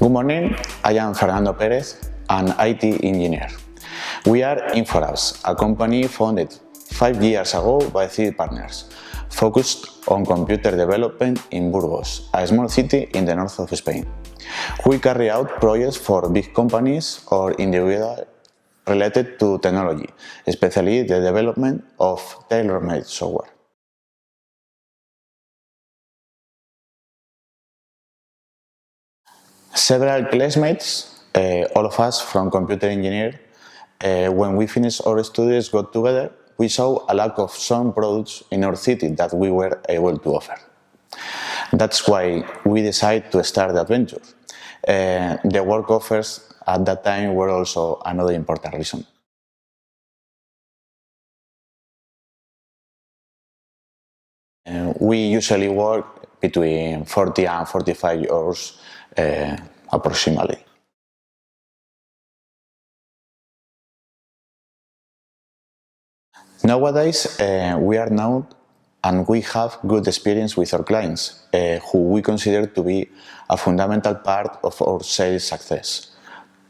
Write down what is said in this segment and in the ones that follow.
Good morning, I am Fernando Perez, an IT engineer. We are In4Apps, a company founded 5 years ago by 3 partners, focused on computer development in Burgos, a small city in the north of Spain. We carry out projects for big companies or individuals related to technology, especially the development of tailor-made software. Several classmates, all of us from computer engineering, when we finished our studies, got together, we saw a lack of some products in our city that we were able to offer. That's why we decided to start the adventure. The work offers at that time were also another important reason. We usually work between 40 and 45 hours approximately. Nowadays, we are known and we have good experience with our clients, who we consider to be a fundamental part of our sales success.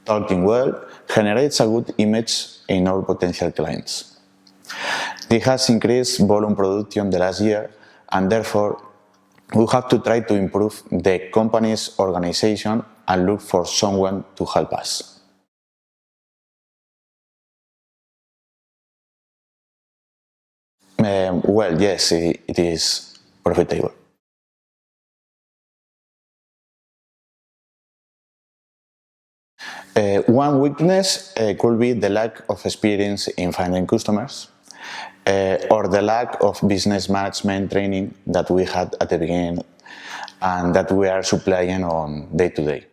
Talking well generates a good image in our potential clients. This has increased volume production the last year, and therefore we have to try to improve the company's organization and look for someone to help us. Well, yes, it is profitable. One weakness could be the lack of experience in finding customers, or the lack of business management training that we had at the beginning and that we are supplying on day-to-day.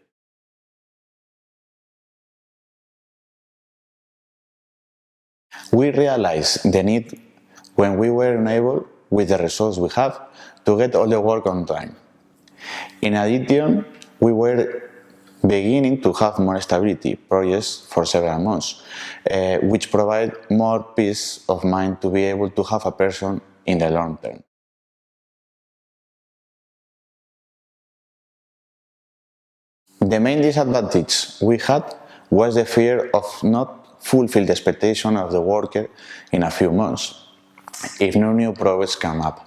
We realized the need when we were unable, with the resources we have, to get all the work on time. In addition, we were beginning to have more stability projects for several months, which provide more peace of mind to be able to have a person in the long term. The main disadvantage we had was the fear of not fulfill the expectation of the worker in a few months, if no new projects come up.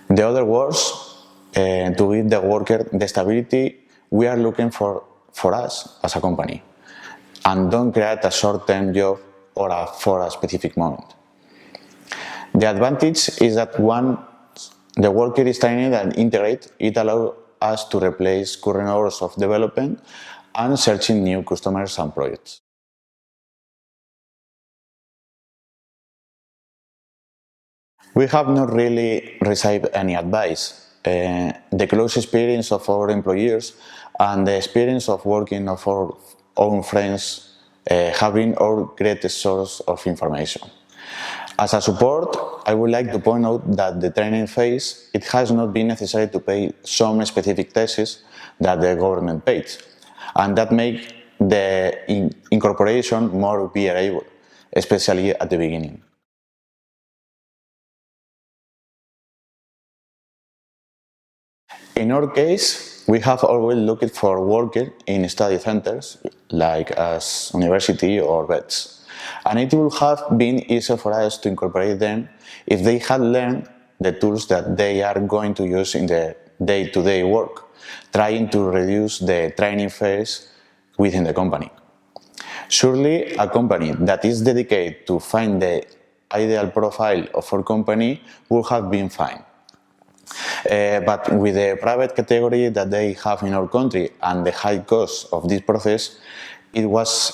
The other was to give the worker the stability we are looking for us as a company, and don't create a short-term job or for a specific moment. The advantage is that once the worker is trained and integrated, it allows us to replace current hours of development and searching new customers and projects. We have not really received any advice. The close experience of our employees and the experience of working of our own friends have been our greatest source of information. As a support, I would like to point out that the training phase, it has not been necessary to pay some specific taxes that the government pays, and that make the incorporation more bearable, especially at the beginning. In our case, we have always looked for workers in study centers, like as university or vets, and it would have been easier for us to incorporate them if they had learned the tools that they are going to use in the day-to-day work, trying to reduce the training phase within the company. Surely, a company that is dedicated to find the ideal profile of our company would have been fine. But with the private category that they have in our country and the high cost of this process, it was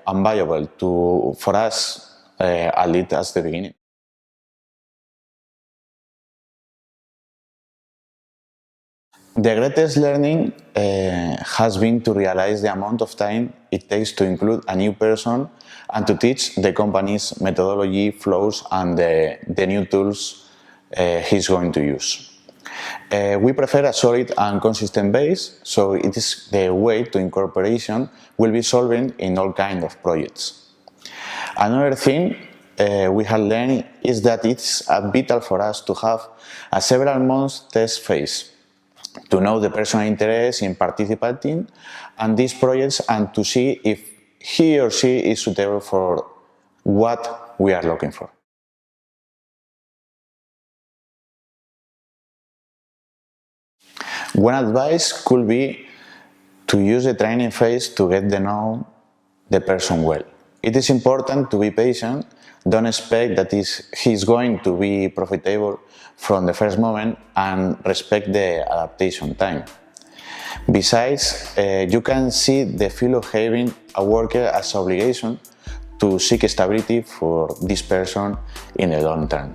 unviable for us, at least at the beginning. The greatest learning has been to realize the amount of time it takes to include a new person and to teach the company's methodology, flows, and the new tools he's going to use. We prefer a solid and consistent base, so it is the way to incorporation will be solving in all kinds of projects. Another thing we have learned is that it's vital for us to have a several months test phase, to know the person's interest in participating in these projects and to see if he or she is suitable for what we are looking for. One advice could be to use the training phase to get to know the person well. It is important to be patient. Don't expect that he's going to be profitable from the first moment, and respect the adaptation time. Besides, you can see the feel of having a worker as an obligation to seek stability for this person in the long term.